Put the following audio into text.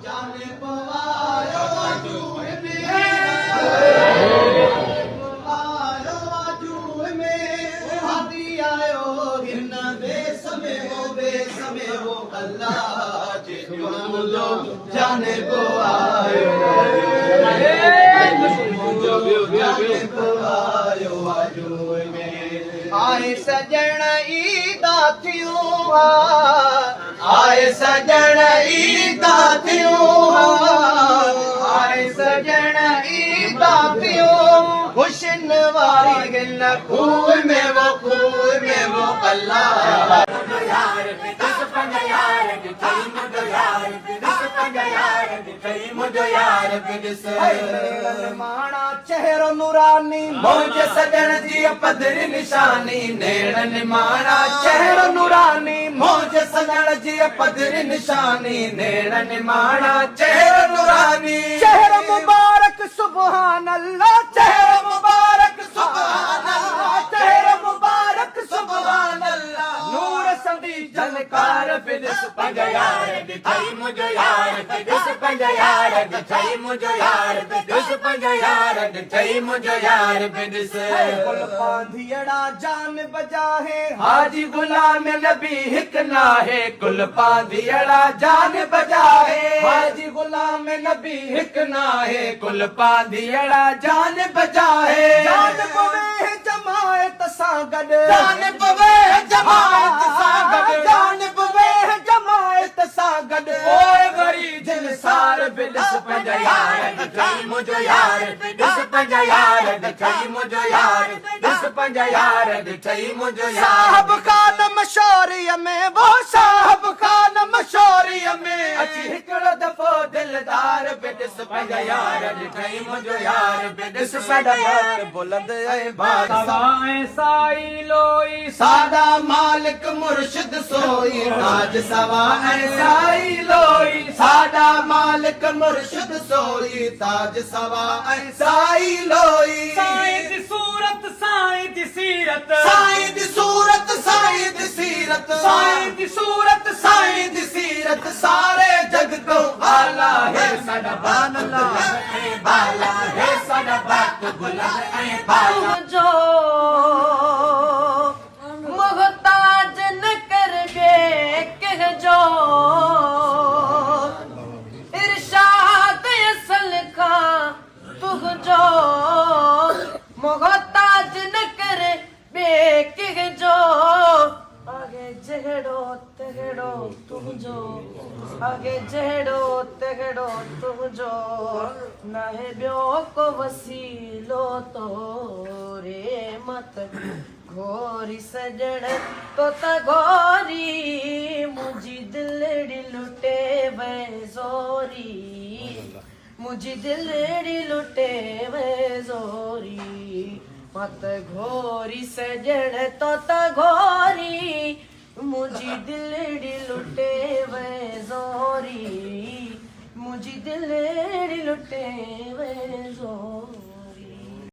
जाने पवायो आजूए में जाने को आयो आजूए में आए सजण ईदा थियूं आए सजण ईदा थियूं आए सजण ईदा थियूं खुशन वारी गिल खूह में वो अल्लाह माणा चेहरो नूरानी मौज सजण जी पधरी निशानी नेड़न माणा चेहरो नूरानी मौज सजण जी पधरी निशानी नेड़न माणा चेहरो नूरानी चेहरो मुबारक सुभान अल्लाह चेहरो मुबारक सुभान अल्लाह चेहरो मुबारक सुभान अल्लाह नूर संदी झलकार बिदिस पंज यार दिखाई मुझे यार बिदिस पंज यार दिखाई मुझे यार बिदिस पंज यार दिखाई मुझे यार बिदिस कुल पांधियड़ा जान बजा है हाजी गुलाम नबी हिक ना है कुल पांधियड़ा जान बजा है हाजी गुलाम नबी हिक ना है कुल पांधियड़ा जान बजा है जान पवे जमायत सा गड जान पवे जमायत सा गड जान पवे जमायत सा गड ओए गरी दिल सार बिलिस पंज यार दिखाई मुझे यार दिस पंज यार दिखाई मुझे यार दिस पंज यार दिखाई मुझे साहब खान मशोरिय में वो साहब खान मशोरिय में अची हिकड़ो दफो दिलदार बिदिस पंज यार दिखाई मुझे यार बिदिस पंज यार बुलंद ऐ बादशाह साई लोई सादा मालिक मुर्शिद सोई ताज सवा ऐ साई लोई सादा मालिक मुर्शिद सोई ताज सवा ऐ साई लोई साईं दी सूरत साईं दी सीरत साईं दी सूरत साईं दी सीरत साईं दी सूरत साईं दी सीरत सारे जग को आला है साडा बाला है बाला है साडा बात बुलंद ऐ बाला जो मोहताज न कर बे कह जो इरशाद असल का तुह जो मोहताज न कर बे कह जो आगे जहड़ो तगड़ो तुम जो आगे जहड़ो तगड़ो तुम जो न है ब्यो को वसीलो तो रे मत घोरी सजण तो त घोरी मुझी दिलड़ी लुटे वे जोरी मुझी दिलड़ी लुटे वे जोरी मत घोरी सजण तो त घोरी मुझी दिलड़ी लुटे वे जोरी मुझी दिलड़ी लुटे वे जोरी